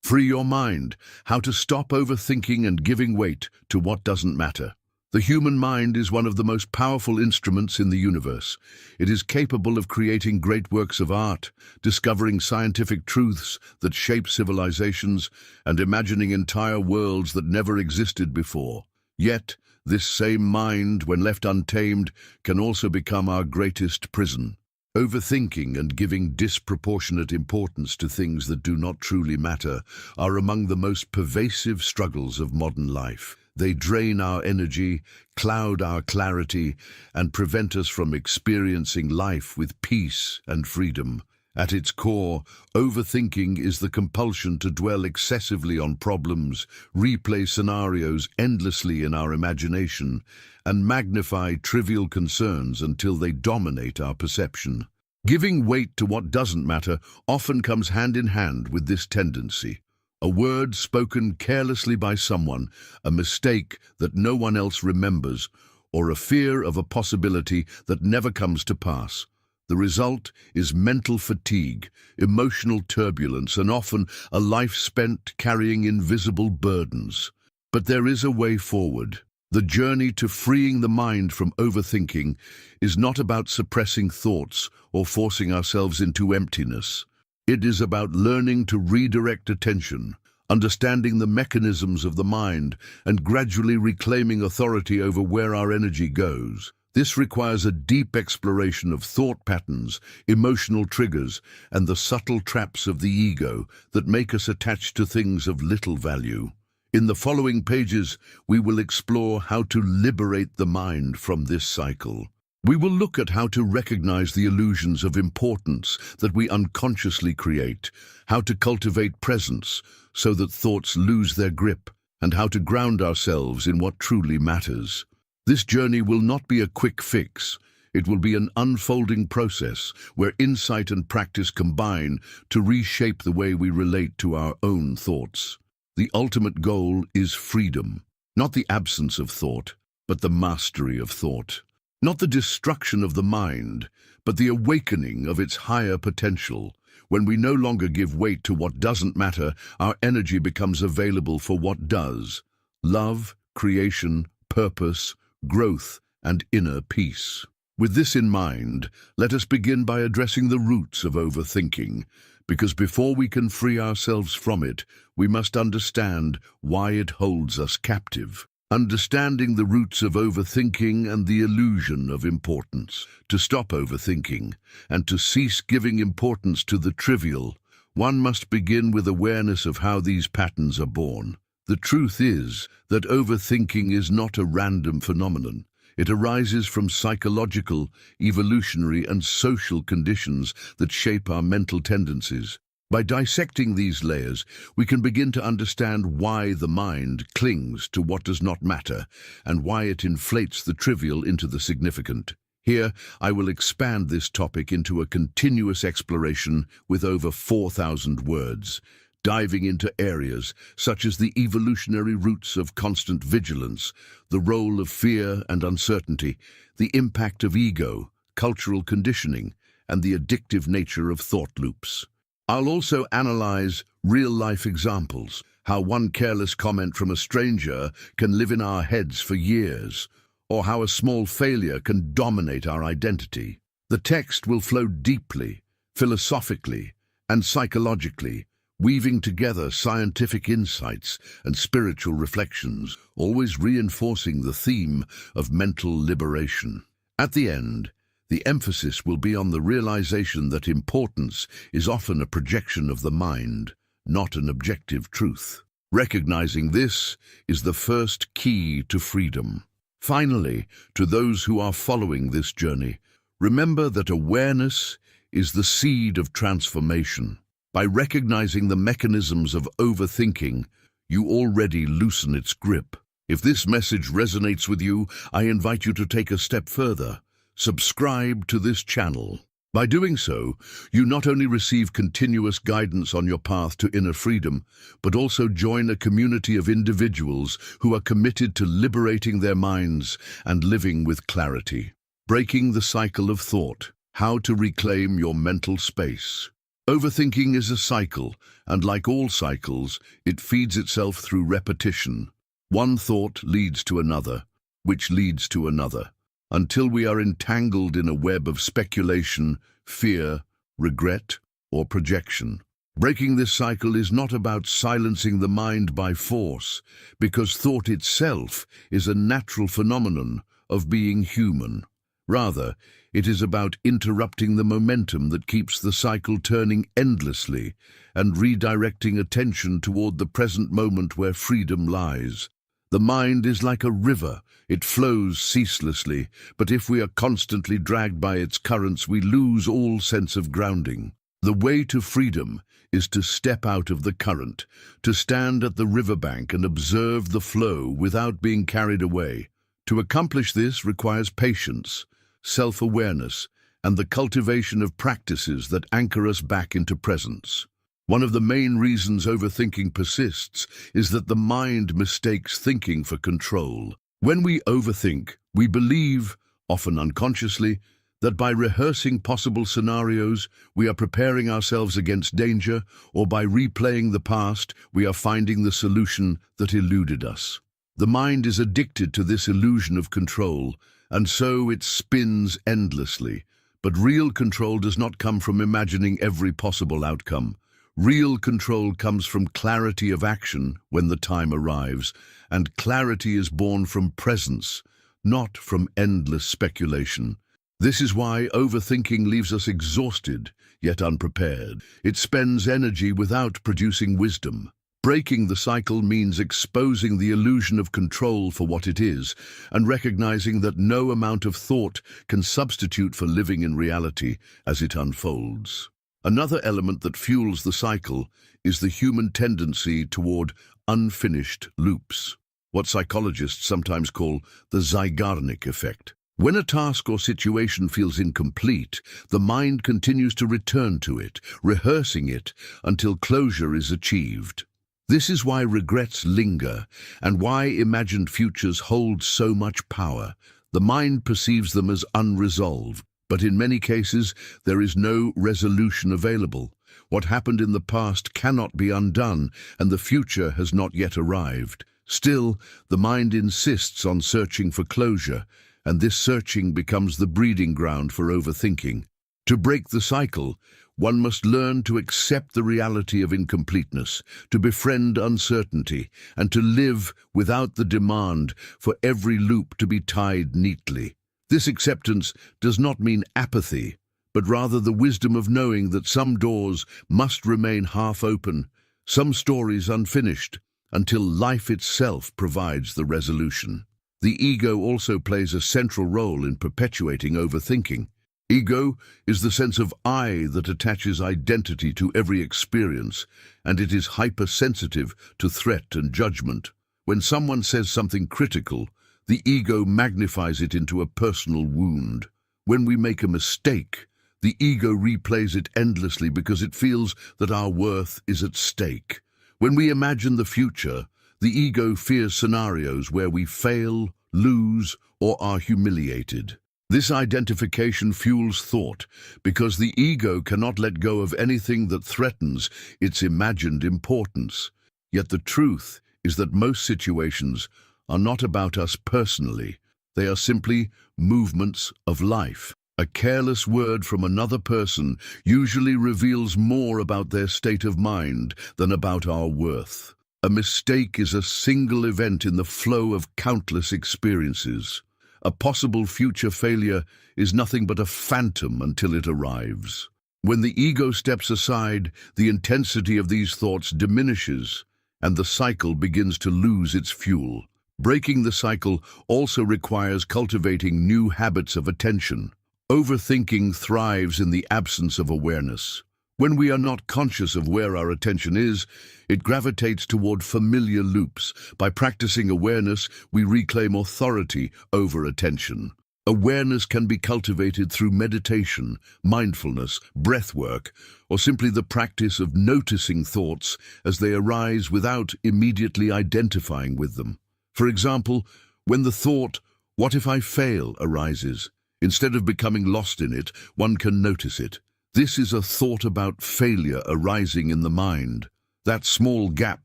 Free your mind, how to stop overthinking and giving weight to what doesn't matter. The human mind is one of the most powerful instruments in the universe. It is capable of creating great works of art, discovering scientific truths that shape civilizations, and imagining entire worlds that never existed before. Yet, this same mind, when left untamed, can also become our greatest prison. Overthinking and giving disproportionate importance to things that do not truly matter are among the most pervasive struggles of modern life. They drain our energy, cloud our clarity, and prevent us from experiencing life with peace and freedom. At its core, overthinking is the compulsion to dwell excessively on problems, replay scenarios endlessly in our imagination, and magnify trivial concerns until they dominate our perception. Giving weight to what doesn't matter often comes hand in hand with this tendency. A word spoken carelessly by someone, a mistake that no one else remembers, or a fear of a possibility that never comes to pass. The result is mental fatigue, emotional turbulence, and often a life spent carrying invisible burdens. But there is a way forward. The journey to freeing the mind from overthinking is not about suppressing thoughts or forcing ourselves into emptiness. It is about learning to redirect attention, understanding the mechanisms of the mind, and gradually reclaiming authority over where our energy goes. This requires a deep exploration of thought patterns, emotional triggers, and the subtle traps of the ego that make us attached to things of little value. In the following pages, we will explore how to liberate the mind from this cycle. We will look at how to recognize the illusions of importance that we unconsciously create, how to cultivate presence so that thoughts lose their grip, and how to ground ourselves in what truly matters. This journey will not be a quick fix. It will be an unfolding process where insight and practice combine to reshape the way we relate to our own thoughts. The ultimate goal is freedom, not the absence of thought, but the mastery of thought. Not the destruction of the mind, but the awakening of its higher potential. When we no longer give weight to what doesn't matter, our energy becomes available for what does. Love, creation, purpose, growth, and inner peace. With this in mind, let us begin by addressing the roots of overthinking, because before we can free ourselves from it, we must understand why it holds us captive. Understanding the roots of overthinking and the illusion of importance. To stop overthinking and to cease giving importance to the trivial, one must begin with awareness of how these patterns are born. The truth is that overthinking is not a random phenomenon. It arises from psychological, evolutionary, and social conditions that shape our mental tendencies. By dissecting these layers, we can begin to understand why the mind clings to what does not matter and why it inflates the trivial into the significant. Here, I will expand this topic into a continuous exploration with over 4,000 words, diving into areas such as the evolutionary roots of constant vigilance, the role of fear and uncertainty, the impact of ego, cultural conditioning, and the addictive nature of thought loops. I'll also analyze real-life examples, how one careless comment from a stranger can live in our heads for years, or how a small failure can dominate our identity. The text will flow deeply, philosophically, and psychologically, weaving together scientific insights and spiritual reflections, always reinforcing the theme of mental liberation. At the end, the emphasis will be on the realization that importance is often a projection of the mind, not an objective truth. Recognizing this is the first key to freedom. Finally, to those who are following this journey, remember that awareness is the seed of transformation. By recognizing the mechanisms of overthinking, you already loosen its grip. If this message resonates with you, I invite you to take a step further. Subscribe to this channel. By doing so, you not only receive continuous guidance on your path to inner freedom, but also join a community of individuals who are committed to liberating their minds and living with clarity. Breaking the cycle of thought. How to reclaim your mental space. Overthinking is a cycle, and like all cycles, it feeds itself through repetition. One thought leads to another, which leads to another, until we are entangled in a web of speculation, fear, regret, or projection. Breaking this cycle is not about silencing the mind by force, because thought itself is a natural phenomenon of being human. Rather, it is about interrupting the momentum that keeps the cycle turning endlessly and redirecting attention toward the present moment where freedom lies. The mind is like a river. It flows ceaselessly, but if we are constantly dragged by its currents, we lose all sense of grounding. The way to freedom is to step out of the current, to stand at the riverbank and observe the flow without being carried away. To accomplish this requires patience, self-awareness, and the cultivation of practices that anchor us back into presence. One of the main reasons overthinking persists is that the mind mistakes thinking for control. When we overthink, we believe, often unconsciously, that by rehearsing possible scenarios, we are preparing ourselves against danger, or by replaying the past, we are finding the solution that eluded us. The mind is addicted to this illusion of control, and so it spins endlessly. But real control does not come from imagining every possible outcome. Real control comes from clarity of action when the time arrives, and clarity is born from presence, not from endless speculation. This is why overthinking leaves us exhausted, yet unprepared. It spends energy without producing wisdom. Breaking the cycle means exposing the illusion of control for what it is, and recognizing that no amount of thought can substitute for living in reality as it unfolds. Another element that fuels the cycle is the human tendency toward unfinished loops, what psychologists sometimes call the Zeigarnik effect. When a task or situation feels incomplete, the mind continues to return to it, rehearsing it until closure is achieved. This is why regrets linger and why imagined futures hold so much power. The mind perceives them as unresolved, but in many cases there is no resolution available. What happened in the past cannot be undone, and the future has not yet arrived. Still, the mind insists on searching for closure, and this searching becomes the breeding ground for overthinking. To break the cycle, one must learn to accept the reality of incompleteness, to befriend uncertainty, and to live without the demand for every loop to be tied neatly. This acceptance does not mean apathy, but rather the wisdom of knowing that some doors must remain half open, some stories unfinished, until life itself provides the resolution. The ego also plays a central role in perpetuating overthinking. Ego is the sense of I that attaches identity to every experience, and it is hypersensitive to threat and judgment. When someone says something critical, the ego magnifies it into a personal wound. When we make a mistake, the ego replays it endlessly because it feels that our worth is at stake. When we imagine the future, the ego fears scenarios where we fail, lose, or are humiliated. This identification fuels thought because the ego cannot let go of anything that threatens its imagined importance. Yet the truth is that most situations are not about us personally. They are simply movements of life. A careless word from another person usually reveals more about their state of mind than about our worth. A mistake is a single event in the flow of countless experiences. A possible future failure is nothing but a phantom until it arrives. When the ego steps aside, the intensity of these thoughts diminishes, and the cycle begins to lose its fuel. Breaking the cycle also requires cultivating new habits of attention. Overthinking thrives in the absence of awareness. When we are not conscious of where our attention is, it gravitates toward familiar loops. By practicing awareness, we reclaim authority over attention. Awareness can be cultivated through meditation, mindfulness, breath work, or simply the practice of noticing thoughts as they arise without immediately identifying with them. For example, when the thought, "What if I fail?" arises, instead of becoming lost in it, one can notice it. This is a thought about failure arising in the mind. That small gap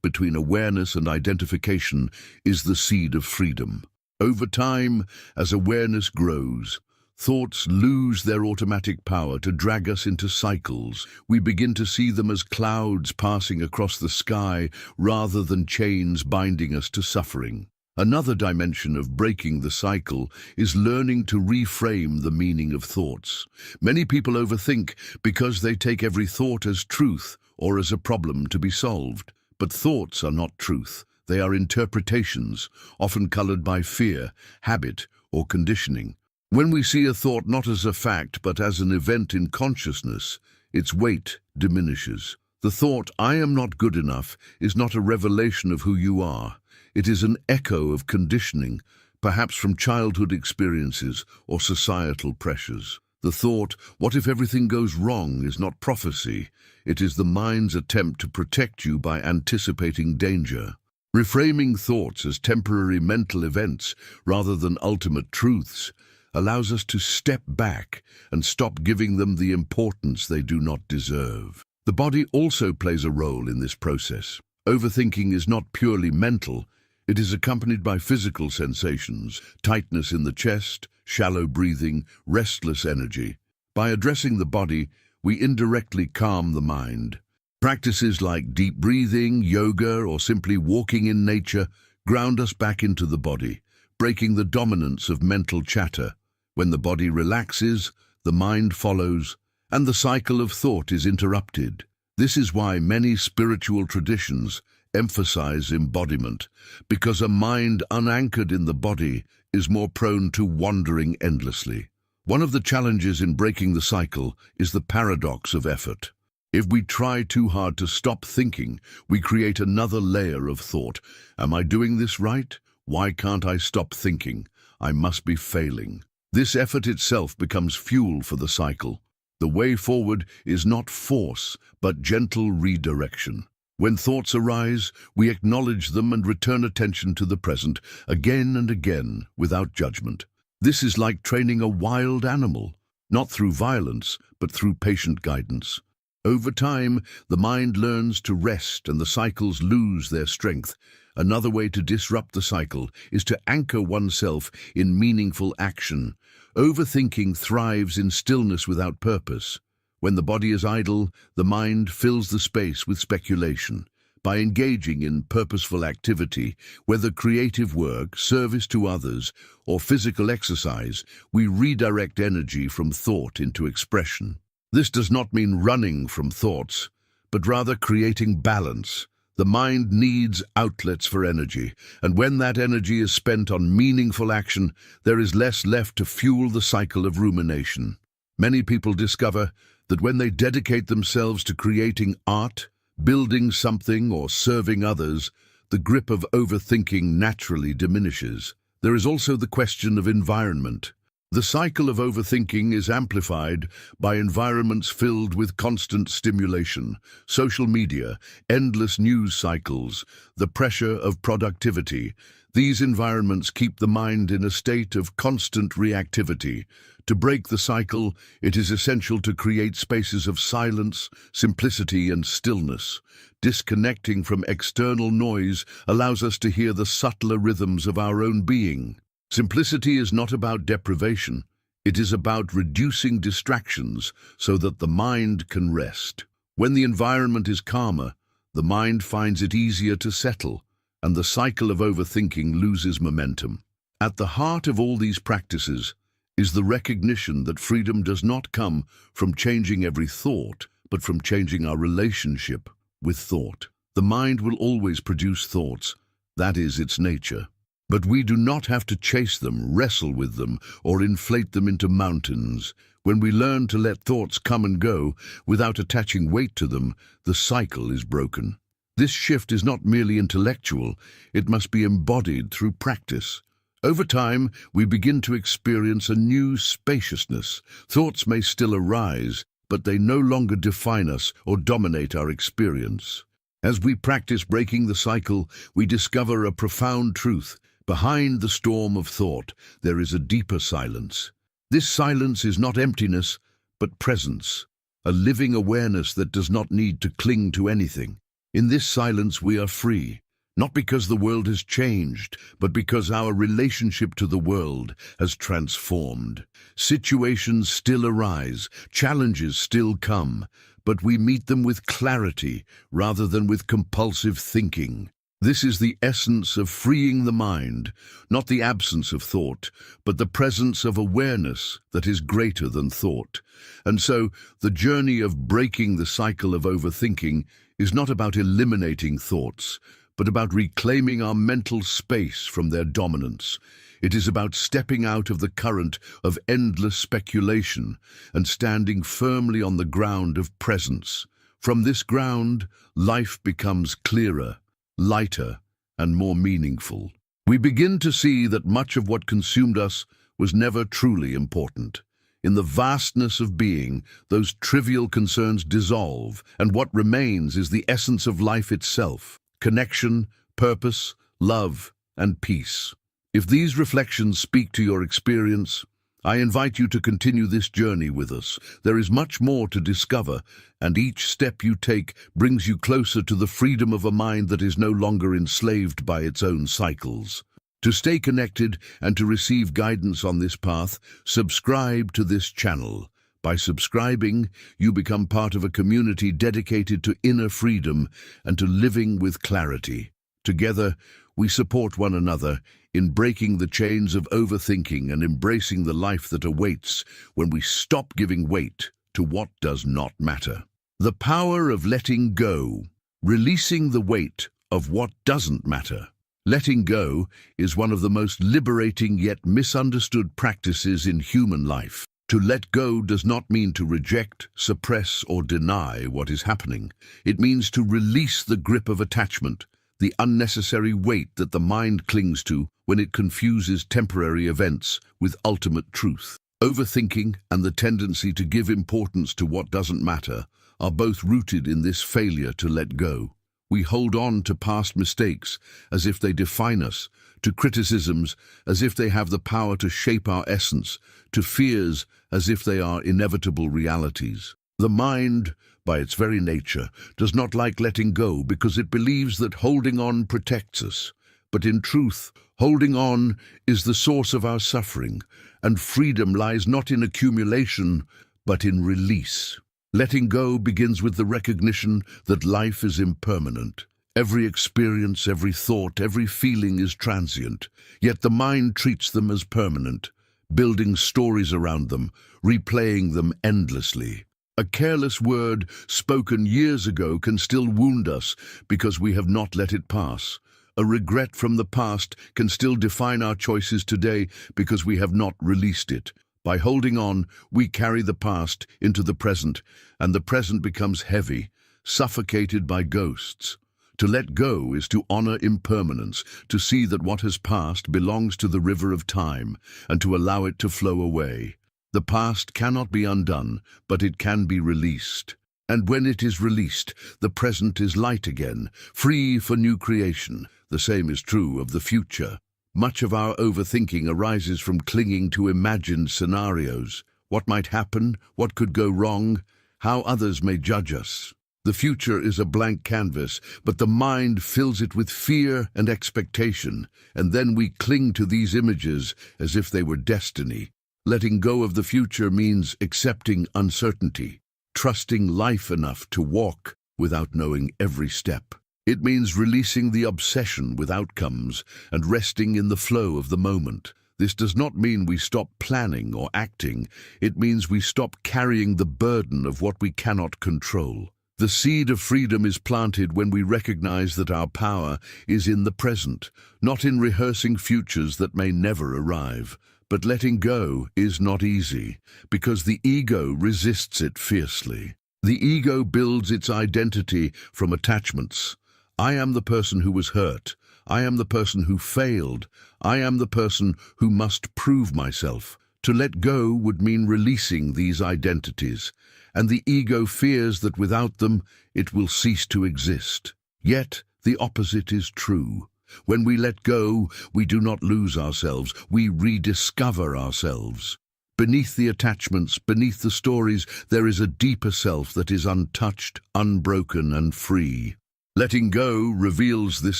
between awareness and identification is the seed of freedom. Over time, as awareness grows, thoughts lose their automatic power to drag us into cycles. We begin to see them as clouds passing across the sky rather than chains binding us to suffering. Another dimension of breaking the cycle is learning to reframe the meaning of thoughts. Many people overthink because they take every thought as truth or as a problem to be solved. But thoughts are not truth. They are interpretations, often colored by fear, habit, or conditioning. When we see a thought not as a fact but as an event in consciousness, its weight diminishes. The thought, "I am not good enough," is not a revelation of who you are. It is an echo of conditioning, perhaps from childhood experiences or societal pressures. The thought, "What if everything goes wrong?" is not prophecy. It is the mind's attempt to protect you by anticipating danger. Reframing thoughts as temporary mental events rather than ultimate truths allows us to step back and stop giving them the importance they do not deserve. The body also plays a role in this process. Overthinking is not purely mental. It is accompanied by physical sensations, tightness in the chest, shallow breathing, restless energy. By addressing the body, we indirectly calm the mind. Practices like deep breathing, yoga, or simply walking in nature ground us back into the body, breaking the dominance of mental chatter. When the body relaxes, the mind follows, and the cycle of thought is interrupted. This is why many spiritual traditions emphasize embodiment, because a mind unanchored in the body is more prone to wandering endlessly. One of the challenges in breaking the cycle is the paradox of effort. If we try too hard to stop thinking, we create another layer of thought. Am I doing this right? Why can't I stop thinking? I must be failing. This effort itself becomes fuel for the cycle. The way forward is not force, but gentle redirection. When thoughts arise, we acknowledge them and return attention to the present, again and again, without judgment. This is like training a wild animal, not through violence, but through patient guidance. Over time, the mind learns to rest and the cycles lose their strength. Another way to disrupt the cycle is to anchor oneself in meaningful action. Overthinking thrives in stillness without purpose. When the body is idle, the mind fills the space with speculation. By engaging in purposeful activity, whether creative work, service to others, or physical exercise, we redirect energy from thought into expression. This does not mean running from thoughts, but rather creating balance. The mind needs outlets for energy, and when that energy is spent on meaningful action, there is less left to fuel the cycle of rumination. Many people discover that when they dedicate themselves to creating art, building something, or serving others, the grip of overthinking naturally diminishes. There is also the question of environment. The cycle of overthinking is amplified by environments filled with constant stimulation, social media, endless news cycles, the pressure of productivity. These environments keep the mind in a state of constant reactivity. To break the cycle, it is essential to create spaces of silence, simplicity, and stillness. Disconnecting from external noise allows us to hear the subtler rhythms of our own being. Simplicity is not about deprivation. It is about reducing distractions so that the mind can rest. When the environment is calmer, the mind finds it easier to settle, and the cycle of overthinking loses momentum. At the heart of all these practices is the recognition that freedom does not come from changing every thought, but from changing our relationship with thought. The mind will always produce thoughts. That is its nature. But we do not have to chase them, wrestle with them, or inflate them into mountains. When we learn to let thoughts come and go without attaching weight to them, the cycle is broken. This shift is not merely intellectual, it must be embodied through practice. Over time, we begin to experience a new spaciousness. Thoughts may still arise, but they no longer define us or dominate our experience. As we practice breaking the cycle, we discover a profound truth. Behind the storm of thought, there is a deeper silence. This silence is not emptiness, but presence. a living awareness that does not need to cling to anything. In this silence we are free, not because the world has changed, but because our relationship to the world has transformed. Situations still arise, challenges still come, but we meet them with clarity rather than with compulsive thinking. This is the essence of freeing the mind, not the absence of thought, but the presence of awareness that is greater than thought. And so, the journey of breaking the cycle of overthinking is not about eliminating thoughts, but about reclaiming our mental space from their dominance. It is about stepping out of the current of endless speculation and standing firmly on the ground of presence. From this ground, life becomes clearer, lighter, and more meaningful. We begin to see that much of what consumed us was never truly important. In the vastness of being, those trivial concerns dissolve, and what remains is the essence of life itself: connection, purpose, love, and peace. If these reflections speak to your experience, I invite you to continue this journey with us. There is much more to discover, and each step you take brings you closer to the freedom of a mind that is no longer enslaved by its own cycles. To stay connected and to receive guidance on this path, subscribe to this channel. By subscribing, you become part of a community dedicated to inner freedom and to living with clarity. Together, we support one another in breaking the chains of overthinking and embracing the life that awaits when we stop giving weight to what does not matter. The power of letting go, releasing the weight of what doesn't matter. Letting go is one of the most liberating yet misunderstood practices in human life. To let go does not mean to reject, suppress, or deny what is happening. It means to release the grip of attachment, the unnecessary weight that the mind clings to when it confuses temporary events with ultimate truth. Overthinking and the tendency to give importance to what doesn't matter are both rooted in this failure to let go. We hold on to past mistakes as if they define us, to criticisms as if they have the power to shape our essence, to fears as if they are inevitable realities. The mind, by its very nature, does not like letting go because it believes that holding on protects us. But in truth, holding on is the source of our suffering, and freedom lies not in accumulation, but in release. Letting go begins with the recognition that life is impermanent. Every experience, every thought, every feeling is transient, yet the mind treats them as permanent, building stories around them, replaying them endlessly. A careless word spoken years ago can still wound us because we have not let it pass. A regret from the past can still define our choices today because we have not released it. By holding on, we carry the past into the present, and the present becomes heavy, suffocated by ghosts. To let go is to honor impermanence, to see that what has passed belongs to the river of time, and to allow it to flow away. The past cannot be undone, but it can be released. And when it is released, the present is light again, free for new creation. The same is true of the future. Much of our overthinking arises from clinging to imagined scenarios. What might happen? What could go wrong? How others may judge us. The future is a blank canvas, but the mind fills it with fear and expectation, and then we cling to these images as if they were destiny. Letting go of the future means accepting uncertainty, trusting life enough to walk without knowing every step. It means releasing the obsession with outcomes and resting in the flow of the moment. This does not mean we stop planning or acting. It means we stop carrying the burden of what we cannot control. The seed of freedom is planted when we recognize that our power is in the present, not in rehearsing futures that may never arrive. But letting go is not easy, because the ego resists it fiercely. The ego builds its identity from attachments. I am the person who was hurt. I am the person who failed. I am the person who must prove myself. To let go would mean releasing these identities, and the ego fears that without them it will cease to exist. Yet the opposite is true. When we let go, we do not lose ourselves, we rediscover ourselves. Beneath the attachments, beneath the stories, there is a deeper self that is untouched, unbroken, and free. Letting go reveals this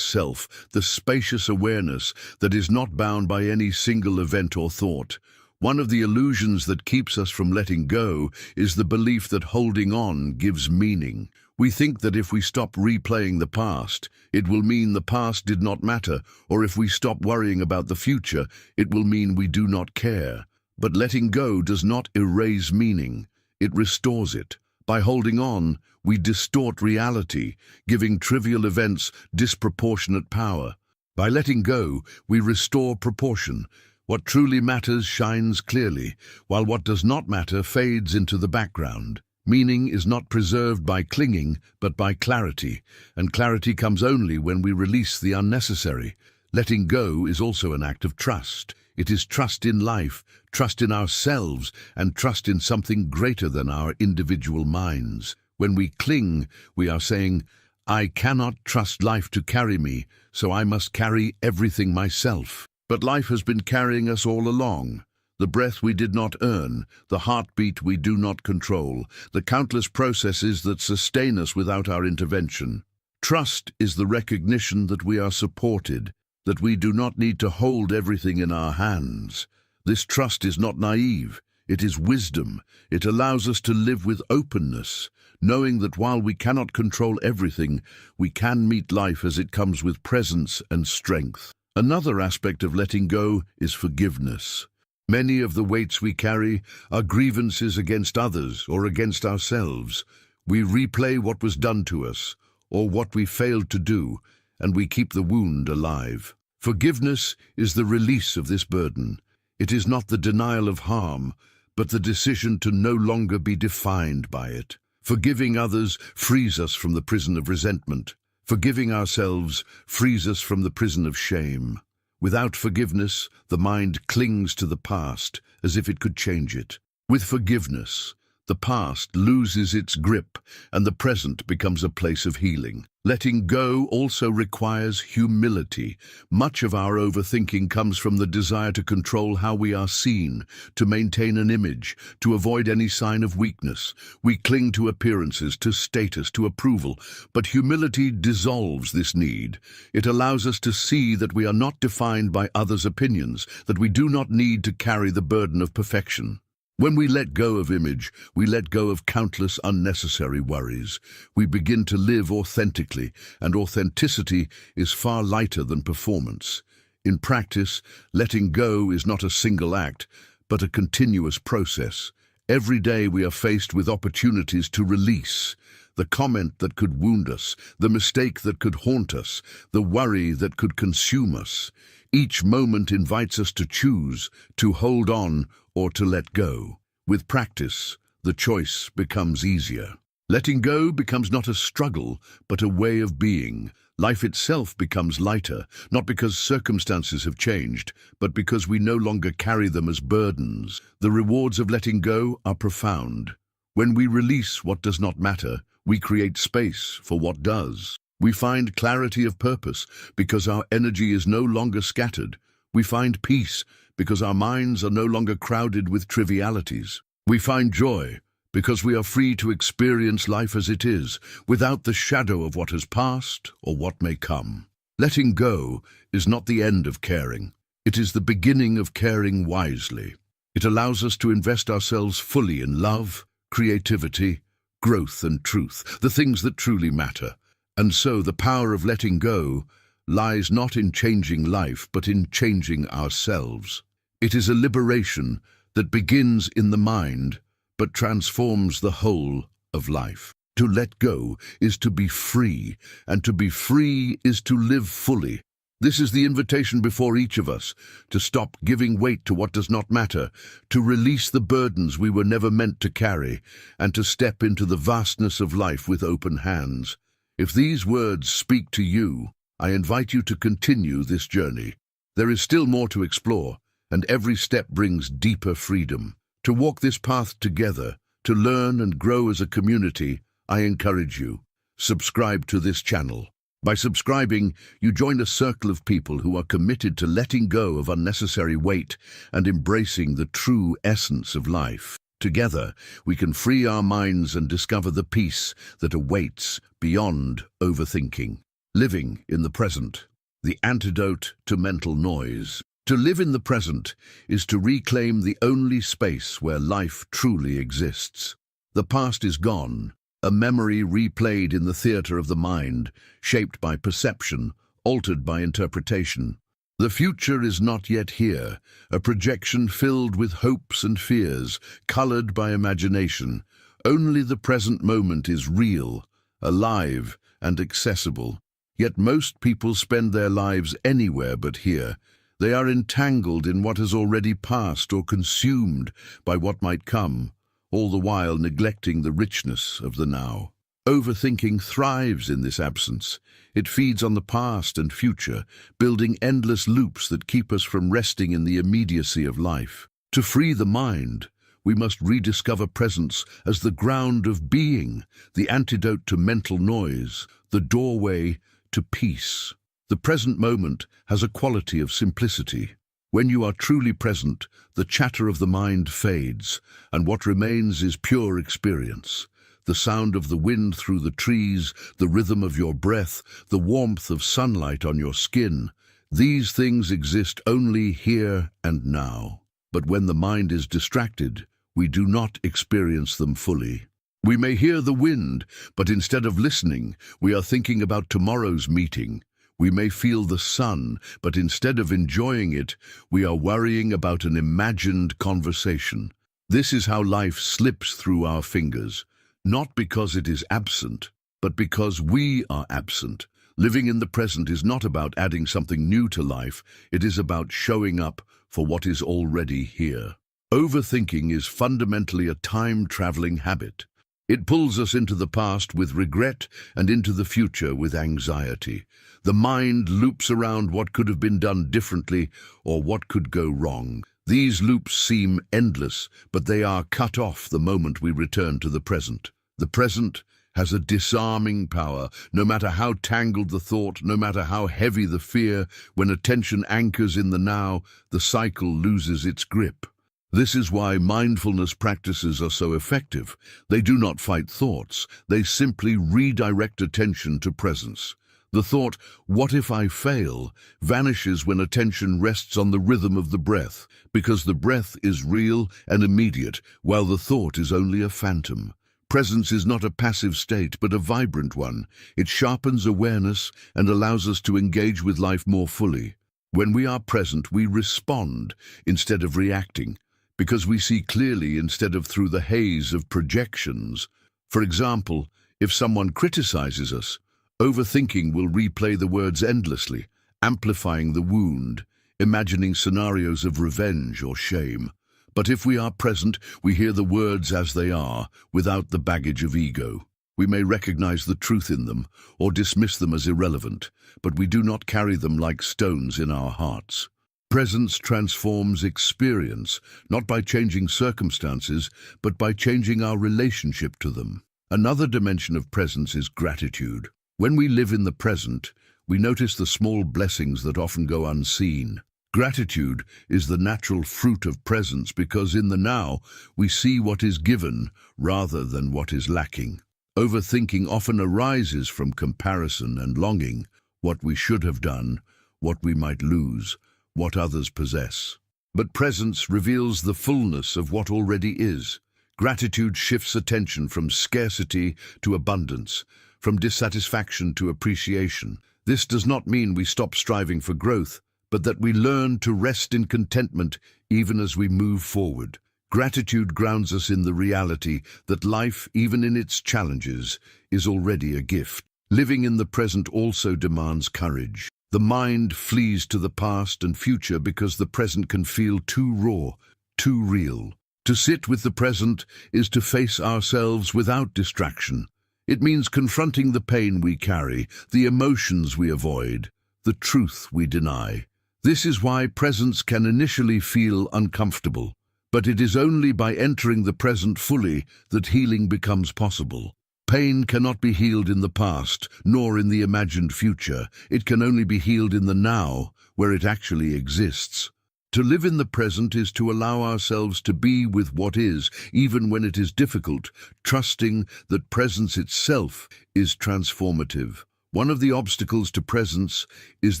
self, the spacious awareness that is not bound by any single event or thought. One of the illusions that keeps us from letting go is the belief that holding on gives meaning. We think that if we stop replaying the past, it will mean the past did not matter, or if we stop worrying about the future, it will mean we do not care. But letting go does not erase meaning, it restores it. By holding on, we distort reality, giving trivial events disproportionate power. By letting go, we restore proportion. What truly matters shines clearly, while what does not matter fades into the background. Meaning is not preserved by clinging, but by clarity, and clarity comes only when we release the unnecessary. Letting go is also an act of trust. It is trust in life, trust in ourselves, and trust in something greater than our individual minds. When we cling, we are saying, I cannot trust life to carry me, so I must carry everything myself. But life has been carrying us all along. The breath we did not earn, the heartbeat we do not control, the countless processes that sustain us without our intervention. Trust is the recognition that we are supported, that we do not need to hold everything in our hands. This trust is not naive, it is wisdom. It allows us to live with openness, knowing that while we cannot control everything, we can meet life as it comes with presence and strength. Another aspect of letting go is forgiveness. Many of the weights we carry are grievances against others or against ourselves. We replay what was done to us, or what we failed to do, and we keep the wound alive. Forgiveness is the release of this burden. It is not the denial of harm, but the decision to no longer be defined by it. Forgiving others frees us from the prison of resentment. Forgiving ourselves frees us from the prison of shame. Without forgiveness, the mind clings to the past as if it could change it. With forgiveness, the past loses its grip and the present becomes a place of healing. Letting go also requires humility. Much of our overthinking comes from the desire to control how we are seen, to maintain an image, to avoid any sign of weakness. We cling to appearances, to status, to approval, but humility dissolves this need. It allows us to see that we are not defined by others' opinions, that we do not need to carry the burden of perfection. When we let go of image, we let go of countless unnecessary worries. We begin to live authentically, and authenticity is far lighter than performance. In practice, letting go is not a single act, but a continuous process. Every day we are faced with opportunities to release. The comment that could wound us, the mistake that could haunt us, the worry that could consume us. Each moment invites us to choose, to hold on, or to let go. With practice, the choice becomes easier. Letting go becomes not a struggle, but a way of being. Life itself becomes lighter, not because circumstances have changed, but because we no longer carry them as burdens. The rewards of letting go are profound. When we release what does not matter, we create space for what does. We find clarity of purpose because our energy is no longer scattered. We find peace because our minds are no longer crowded with trivialities. We find joy because we are free to experience life as it is, without the shadow of what has passed or what may come. Letting go is not the end of caring. It is the beginning of caring wisely. It allows us to invest ourselves fully in love, creativity, growth and truth, the things that truly matter. And so the power of letting go lies not in changing life, but in changing ourselves. It is a liberation that begins in the mind, but transforms the whole of life. To let go is to be free, and to be free is to live fully. This is the invitation before each of us, to stop giving weight to what does not matter, to release the burdens we were never meant to carry, and to step into the vastness of life with open hands. If these words speak to you, I invite you to continue this journey. There is still more to explore, and every step brings deeper freedom. To walk this path together, to learn and grow as a community, I encourage you. Subscribe to this channel. By subscribing, you join a circle of people who are committed to letting go of unnecessary weight and embracing the true essence of life. Together, we can free our minds and discover the peace that awaits beyond overthinking. Living in the present, the antidote to mental noise. To live in the present is to reclaim the only space where life truly exists. The past is gone, a memory replayed in the theater of the mind, shaped by perception, altered by interpretation. The future is not yet here, a projection filled with hopes and fears, colored by imagination. Only the present moment is real, alive, and accessible. Yet most people spend their lives anywhere but here. They are entangled in what has already passed or consumed by what might come, all the while neglecting the richness of the now. Overthinking thrives in this absence. It feeds on the past and future, building endless loops that keep us from resting in the immediacy of life. To free the mind, we must rediscover presence as the ground of being, the antidote to mental noise, the doorway to peace. The present moment has a quality of simplicity. When you are truly present, the chatter of the mind fades, and what remains is pure experience. The sound of the wind through the trees, the rhythm of your breath, the warmth of sunlight on your skin. These things exist only here and now. But when the mind is distracted, we do not experience them fully. We may hear the wind, but instead of listening, we are thinking about tomorrow's meeting. We may feel the sun, but instead of enjoying it, we are worrying about an imagined conversation. This is how life slips through our fingers, not because it is absent, but because we are absent. Living in the present is not about adding something new to life, it is about showing up for what is already here. Overthinking is fundamentally a time-traveling habit. It pulls us into the past with regret and into the future with anxiety. The mind loops around what could have been done differently or what could go wrong. These loops seem endless, but they are cut off the moment we return to the present. The present has a disarming power. No matter how tangled the thought, no matter how heavy the fear, when attention anchors in the now, the cycle loses its grip. This is why mindfulness practices are so effective. They do not fight thoughts, they simply redirect attention to presence. The thought, "What if I fail?" vanishes when attention rests on the rhythm of the breath, because the breath is real and immediate, while the thought is only a phantom. Presence is not a passive state, but a vibrant one. It sharpens awareness and allows us to engage with life more fully. When we are present, we respond instead of reacting, because we see clearly instead of through the haze of projections. For example, if someone criticizes us, overthinking will replay the words endlessly, amplifying the wound, imagining scenarios of revenge or shame. But if we are present, we hear the words as they are, without the baggage of ego. We may recognize the truth in them, or dismiss them as irrelevant, but we do not carry them like stones in our hearts. Presence transforms experience, not by changing circumstances, but by changing our relationship to them. Another dimension of presence is gratitude. When we live in the present, we notice the small blessings that often go unseen. Gratitude is the natural fruit of presence because in the now, we see what is given rather than what is lacking. Overthinking often arises from comparison and longing, what we should have done, what we might lose, what others possess. But presence reveals the fullness of what already is. Gratitude shifts attention from scarcity to abundance, from dissatisfaction to appreciation. This does not mean we stop striving for growth, but that we learn to rest in contentment even as we move forward. Gratitude grounds us in the reality that life, even in its challenges, is already a gift. Living in the present also demands courage. The mind flees to the past and future because the present can feel too raw, too real. To sit with the present is to face ourselves without distraction. It means confronting the pain we carry, the emotions we avoid, the truth we deny. This is why presence can initially feel uncomfortable, but it is only by entering the present fully that healing becomes possible. Pain cannot be healed in the past, nor in the imagined future. It can only be healed in the now, where it actually exists. To live in the present is to allow ourselves to be with what is, even when it is difficult, trusting that presence itself is transformative. One of the obstacles to presence is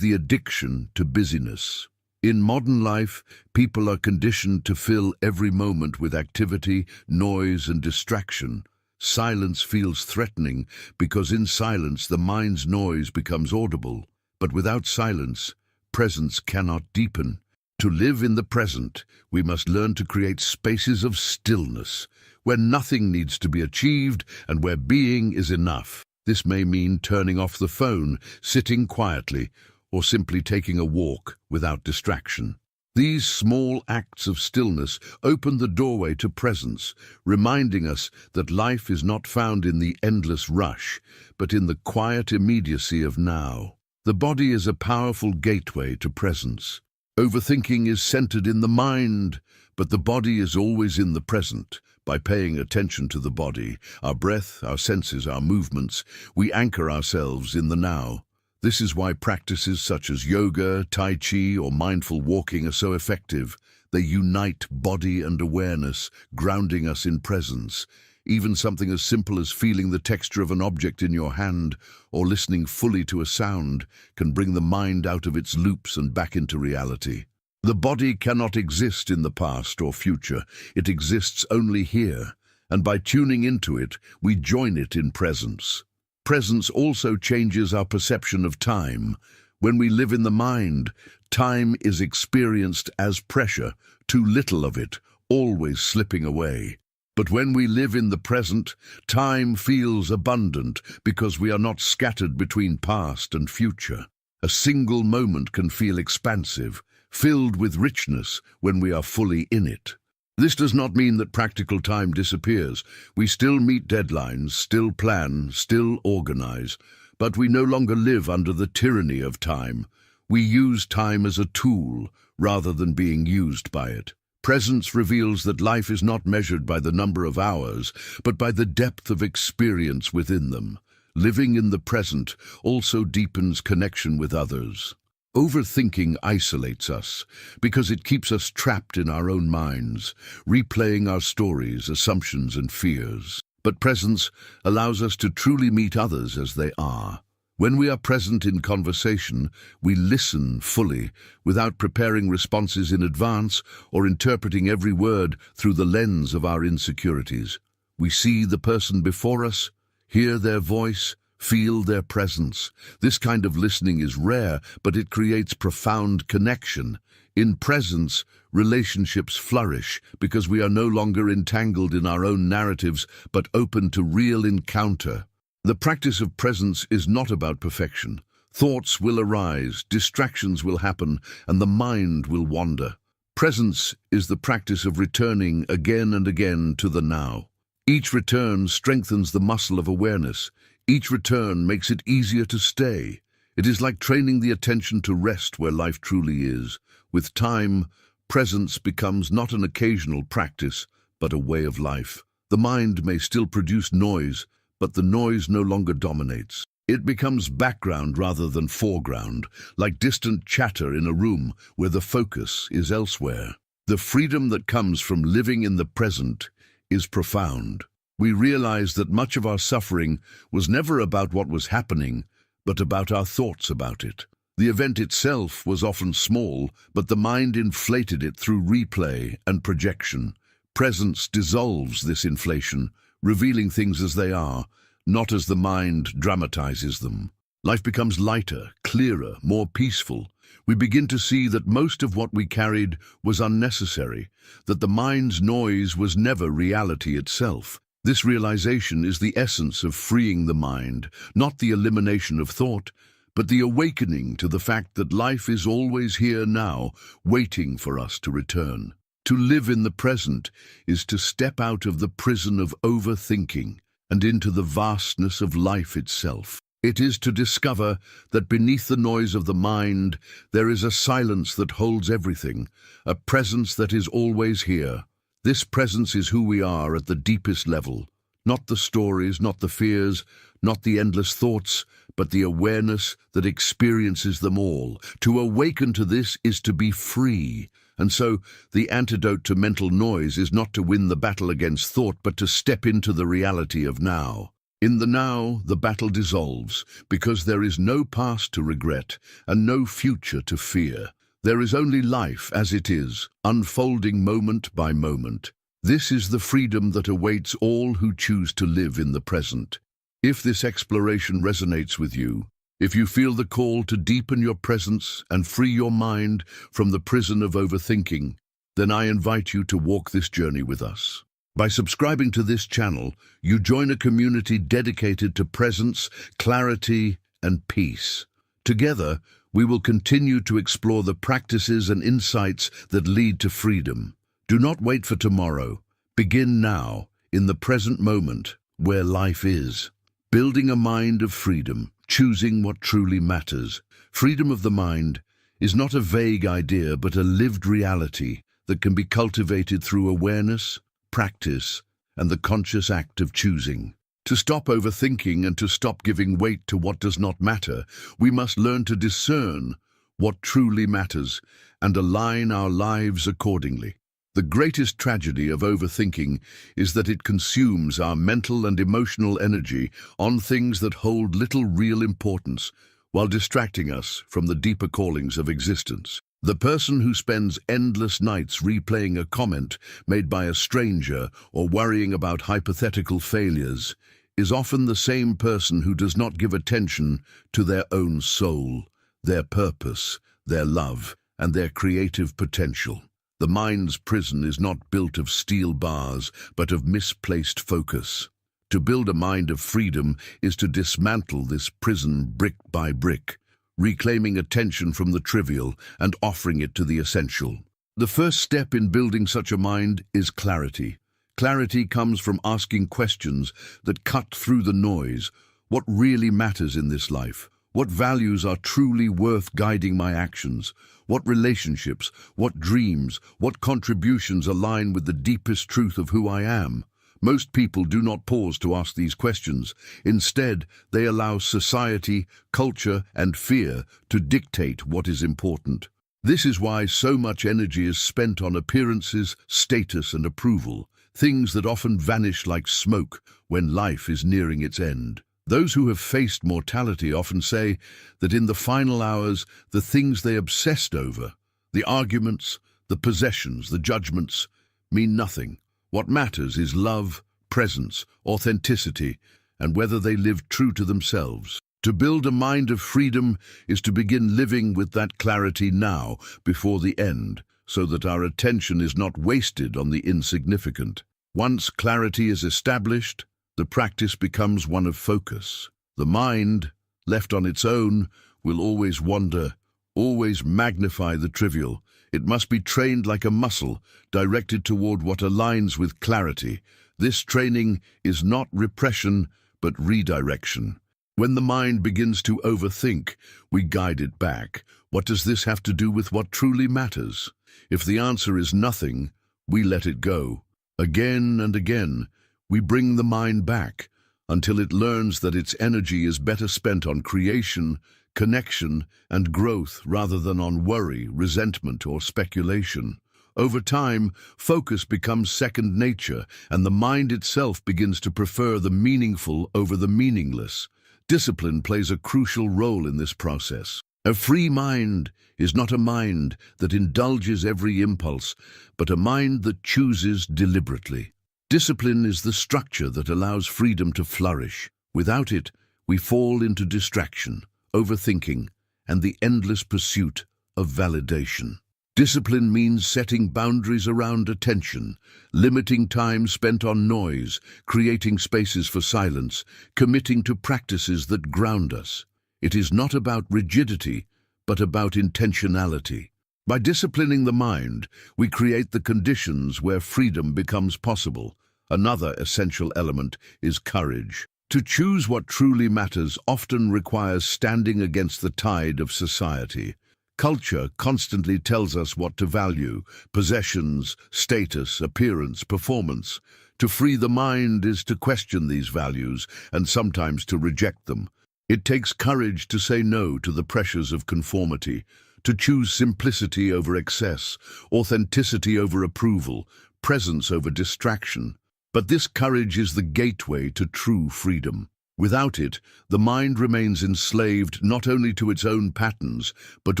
the addiction to busyness. In modern life, people are conditioned to fill every moment with activity, noise, and distraction. Silence feels threatening because in silence the mind's noise becomes audible. But without silence, presence cannot deepen. To live in the present, we must learn to create spaces of stillness, where nothing needs to be achieved and where being is enough. This may mean turning off the phone, sitting quietly, or simply taking a walk without distraction. These small acts of stillness open the doorway to presence, reminding us that life is not found in the endless rush, but in the quiet immediacy of now. The body is a powerful gateway to presence. Overthinking is centered in the mind, but the body is always in the present. By paying attention to the body, our breath, our senses, our movements, we anchor ourselves in the now. This is why practices such as yoga, tai chi, or mindful walking are so effective. They unite body and awareness, grounding us in presence. Even something as simple as feeling the texture of an object in your hand or listening fully to a sound can bring the mind out of its loops and back into reality. The body cannot exist in the past or future. It exists only here, and by tuning into it, we join it in presence. Presence also changes our perception of time. When we live in the mind, time is experienced as pressure, too little of it, always slipping away. But when we live in the present, time feels abundant because we are not scattered between past and future. A single moment can feel expansive, filled with richness when we are fully in it. This does not mean that practical time disappears. We still meet deadlines, still plan, still organize, but we no longer live under the tyranny of time. We use time as a tool rather than being used by it. Presence reveals that life is not measured by the number of hours, but by the depth of experience within them. Living in the present also deepens connection with others. Overthinking isolates us because it keeps us trapped in our own minds, replaying our stories, assumptions, and fears. But presence allows us to truly meet others as they are. When we are present in conversation, we listen fully, without preparing responses in advance or interpreting every word through the lens of our insecurities. We see the person before us, hear their voice, feel their presence. This kind of listening is rare, but it creates profound connection. In presence, relationships flourish because we are no longer entangled in our own narratives, but open to real encounter. The practice of presence is not about perfection. Thoughts will arise, distractions will happen, and the mind will wander. Presence is the practice of returning again and again to the now. Each return strengthens the muscle of awareness. Each return makes it easier to stay. It is like training the attention to rest where life truly is. With time, presence becomes not an occasional practice, but a way of life. The mind may still produce noise, but the noise no longer dominates. It becomes background rather than foreground, like distant chatter in a room where the focus is elsewhere. The freedom that comes from living in the present is profound. We realize that much of our suffering was never about what was happening, but about our thoughts about it. The event itself was often small, but the mind inflated it through replay and projection. Presence dissolves this inflation, revealing things as they are, not as the mind dramatizes them. Life becomes lighter, clearer, more peaceful. We begin to see that most of what we carried was unnecessary, that the mind's noise was never reality itself. This realization is the essence of freeing the mind, not the elimination of thought, but the awakening to the fact that life is always here now, waiting for us to return. To live in the present is to step out of the prison of overthinking and into the vastness of life itself. It is to discover that beneath the noise of the mind, there is a silence that holds everything, a presence that is always here. This presence is who we are at the deepest level, Not the stories, not the fears, not the endless thoughts, but the awareness that experiences them all. To awaken to this is to be free. And so, the antidote to mental noise is not to win the battle against thought, but to step into the reality of now. In the now, the battle dissolves, because there is no past to regret and no future to fear. There is only life as it is, unfolding moment by moment. This is the freedom that awaits all who choose to live in the present. If this exploration resonates with you, if you feel the call to deepen your presence and free your mind from the prison of overthinking, then I invite you to walk this journey with us. By subscribing to this channel, you join a community dedicated to presence, clarity, and peace. Together, we will continue to explore the practices and insights that lead to freedom. Do not wait for tomorrow. Begin now, in the present moment, where life is. Building a mind of freedom, choosing what truly matters. Freedom of the mind is not a vague idea, but a lived reality that can be cultivated through awareness, practice, and the conscious act of choosing. To stop overthinking and to stop giving weight to what does not matter, we must learn to discern what truly matters and align our lives accordingly. The greatest tragedy of overthinking is that it consumes our mental and emotional energy on things that hold little real importance, while distracting us from the deeper callings of existence. The person who spends endless nights replaying a comment made by a stranger or worrying about hypothetical failures is often the same person who does not give attention to their own soul, their purpose, their love, and their creative potential. The mind's prison is not built of steel bars, but of misplaced focus. To build a mind of freedom is to dismantle this prison brick by brick, reclaiming attention from the trivial and offering it to the essential. The first step in building such a mind is clarity. Clarity comes from asking questions that cut through the noise. What really matters in this life? What values are truly worth guiding my actions? What relationships, what dreams, what contributions align with the deepest truth of who I am? Most people do not pause to ask these questions. Instead, they allow society, culture, and fear to dictate what is important. This is why so much energy is spent on appearances, status, and approval, things that often vanish like smoke when life is nearing its end. Those who have faced mortality often say that in the final hours, the things they obsessed over, the arguments, the possessions, the judgments, mean nothing. What matters is love, presence, authenticity, and whether they live true to themselves. To build a mind of freedom is to begin living with that clarity now, before the end, so that our attention is not wasted on the insignificant. Once clarity is established, the practice becomes one of focus. The mind, left on its own, will always wander, always magnify the trivial. It must be trained like a muscle, directed toward what aligns with clarity. This training is not repression, but redirection. When the mind begins to overthink, we guide it back. What does this have to do with what truly matters? If the answer is nothing, we let it go. Again and again, we bring the mind back until it learns that its energy is better spent on creation, connection, and growth rather than on worry, resentment, or speculation. Over time, focus becomes second nature, and the mind itself begins to prefer the meaningful over the meaningless. Discipline plays a crucial role in this process. A free mind is not a mind that indulges every impulse, but a mind that chooses deliberately. Discipline is the structure that allows freedom to flourish. Without it, we fall into distraction, overthinking, and the endless pursuit of validation. Discipline means setting boundaries around attention, limiting time spent on noise, creating spaces for silence, committing to practices that ground us. It is not about rigidity, but about intentionality. By disciplining the mind, we create the conditions where freedom becomes possible. Another essential element is courage. To choose what truly matters often requires standing against the tide of society. Culture constantly tells us what to value: possessions, status, appearance, performance. To free the mind is to question these values and sometimes to reject them. It takes courage to say no to the pressures of conformity, to choose simplicity over excess, authenticity over approval, presence over distraction. But this courage is the gateway to true freedom. Without it, the mind remains enslaved not only to its own patterns, but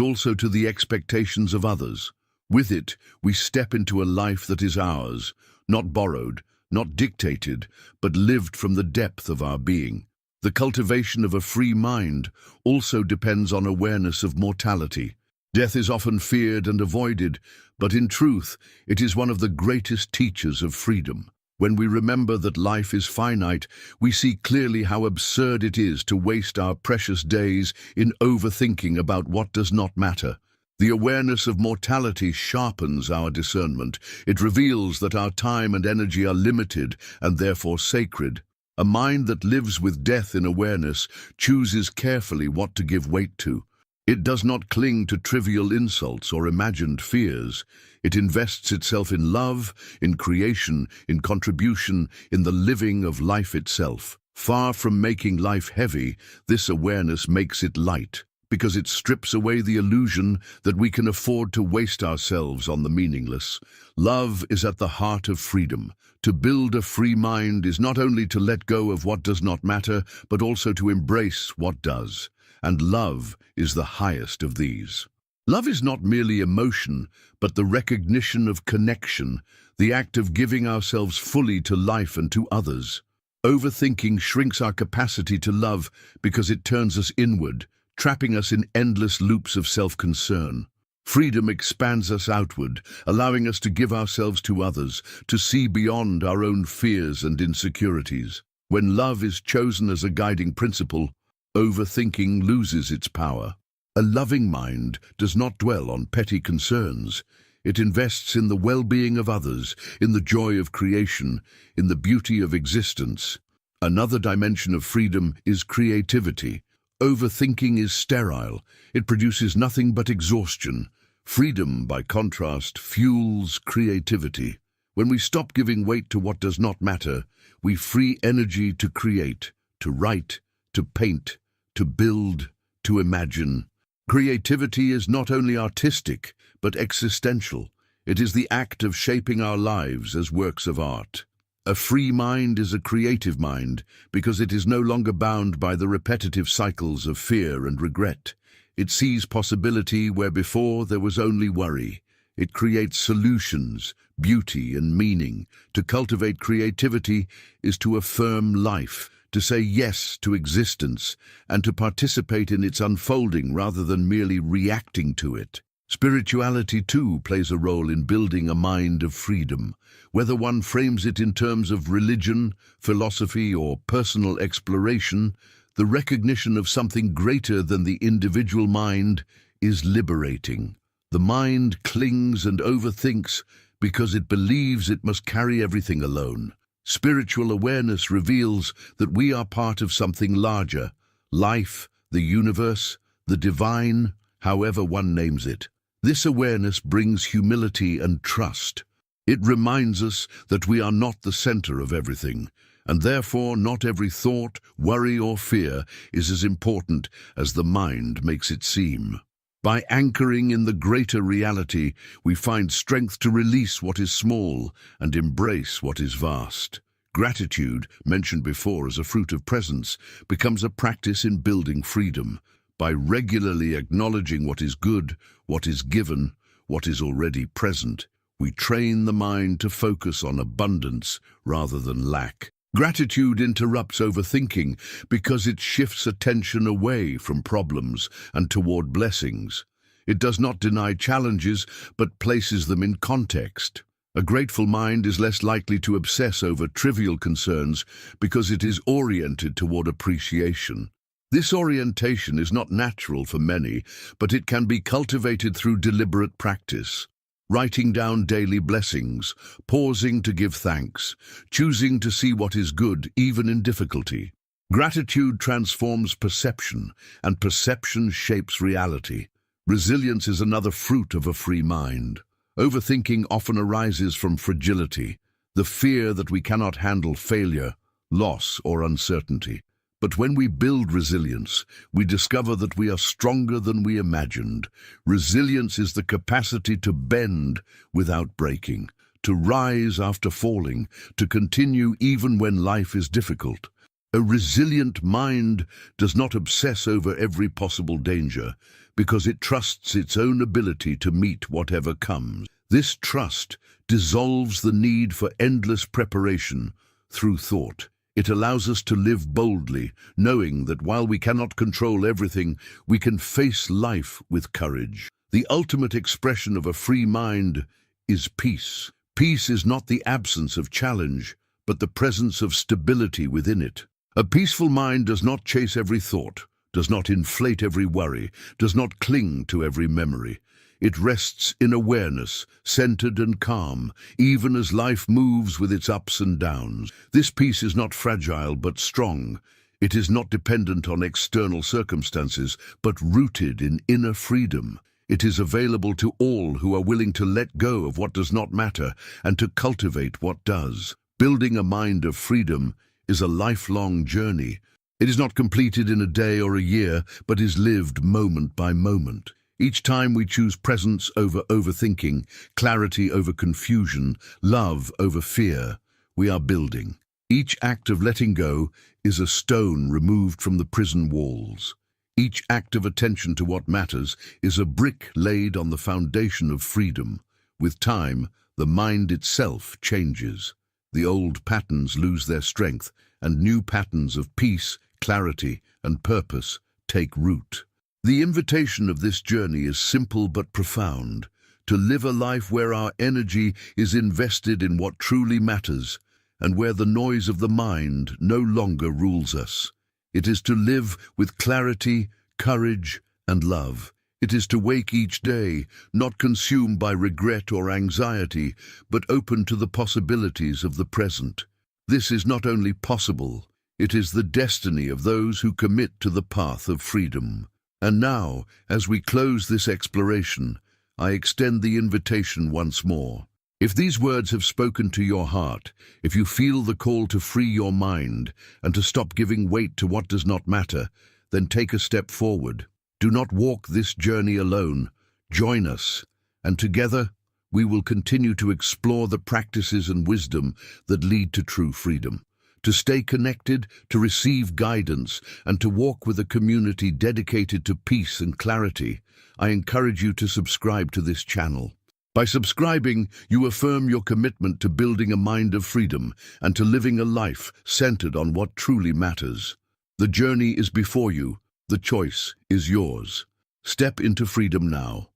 also to the expectations of others. With it, we step into a life that is ours, not borrowed, not dictated, but lived from the depth of our being. The cultivation of a free mind also depends on awareness of mortality. Death is often feared and avoided, but in truth, it is one of the greatest teachers of freedom. When we remember that life is finite, we see clearly how absurd it is to waste our precious days in overthinking about what does not matter. The awareness of mortality sharpens our discernment. It reveals that our time and energy are limited and therefore sacred. A mind that lives with death in awareness chooses carefully what to give weight to. It does not cling to trivial insults or imagined fears. It invests itself in love, in creation, in contribution, in the living of life itself. Far from making life heavy, this awareness makes it light, because it strips away the illusion that we can afford to waste ourselves on the meaningless. Love is at the heart of freedom. To build a free mind is not only to let go of what does not matter, but also to embrace what does. And love is the highest of these. Love is not merely emotion, but the recognition of connection, the act of giving ourselves fully to life and to others. Overthinking shrinks our capacity to love because it turns us inward, trapping us in endless loops of self-concern. Freedom expands us outward, allowing us to give ourselves to others, to see beyond our own fears and insecurities. When love is chosen as a guiding principle, overthinking loses its power. A loving mind does not dwell on petty concerns. It invests in the well-being of others, in the joy of creation, in the beauty of existence. Another dimension of freedom is creativity. Overthinking is sterile. It produces nothing but exhaustion. Freedom, by contrast, fuels creativity. When we stop giving weight to what does not matter, we free energy to create, to write, to paint, to build, to imagine. Creativity is not only artistic, but existential. It is the act of shaping our lives as works of art. A free mind is a creative mind because it is no longer bound by the repetitive cycles of fear and regret. It sees possibility where before there was only worry. It creates solutions, beauty and meaning. To cultivate creativity is to affirm life, to say yes to existence, and to participate in its unfolding rather than merely reacting to it. Spirituality, too, plays a role in building a mind of freedom. Whether one frames it in terms of religion, philosophy, or personal exploration, the recognition of something greater than the individual mind is liberating. The mind clings and overthinks because it believes it must carry everything alone. Spiritual awareness reveals that we are part of something larger, life, the universe, the divine, however one names it. This awareness brings humility and trust. It reminds us that we are not the center of everything, and therefore not every thought, worry, or fear is as important as the mind makes it seem. By anchoring in the greater reality, we find strength to release what is small and embrace what is vast. Gratitude, mentioned before as a fruit of presence, becomes a practice in building freedom. By regularly acknowledging what is good, what is given, what is already present, we train the mind to focus on abundance rather than lack. Gratitude interrupts overthinking because it shifts attention away from problems and toward blessings. It does not deny challenges, but places them in context. A grateful mind is less likely to obsess over trivial concerns because it is oriented toward appreciation. This orientation is not natural for many, but it can be cultivated through deliberate practice. Writing down daily blessings, pausing to give thanks, choosing to see what is good even in difficulty. Gratitude transforms perception, and perception shapes reality. Resilience is another fruit of a free mind. Overthinking often arises from fragility. the fear that we cannot handle failure, loss, or uncertainty. But when we build resilience, we discover that we are stronger than we imagined. Resilience is the capacity to bend without breaking, to rise after falling, to continue even when life is difficult. A resilient mind does not obsess over every possible danger because it trusts its own ability to meet whatever comes. This trust dissolves the need for endless preparation through thought. It allows us to live boldly, knowing that while we cannot control everything, we can face life with courage. The ultimate expression of a free mind is peace. Peace is not the absence of challenge, but the presence of stability within it. A peaceful mind does not chase every thought, does not inflate every worry, does not cling to every memory. It rests in awareness, centered and calm, even as life moves with its ups and downs. This peace is not fragile but strong. It is not dependent on external circumstances, but rooted in inner freedom. It is available to all who are willing to let go of what does not matter and to cultivate what does. Building a mind of freedom is a lifelong journey. It is not completed in a day or a year, but is lived moment by moment. Each time we choose presence over overthinking, clarity over confusion, love over fear, we are building. Each act of letting go is a stone removed from the prison walls. Each act of attention to what matters is a brick laid on the foundation of freedom. With time, the mind itself changes. The old patterns lose their strength, and new patterns of peace, clarity, and purpose take root. The invitation of this journey is simple but profound: to live a life where our energy is invested in what truly matters, and where the noise of the mind no longer rules us. It is to live with clarity, courage, and love. It is to wake each day, not consumed by regret or anxiety, but open to the possibilities of the present. This is not only possible, it is the destiny of those who commit to the path of freedom. And now, as we close this exploration, I extend the invitation once more. If these words have spoken to your heart, if you feel the call to free your mind and to stop giving weight to what does not matter, then take a step forward. Do not walk this journey alone. Join us, and together we will continue to explore the practices and wisdom that lead to true freedom. To stay connected, to receive guidance, and to walk with a community dedicated to peace and clarity, I encourage you to subscribe to this channel. By subscribing, you affirm your commitment to building a mind of freedom and to living a life centered on what truly matters. The journey is before you. The choice is yours. Step into freedom now.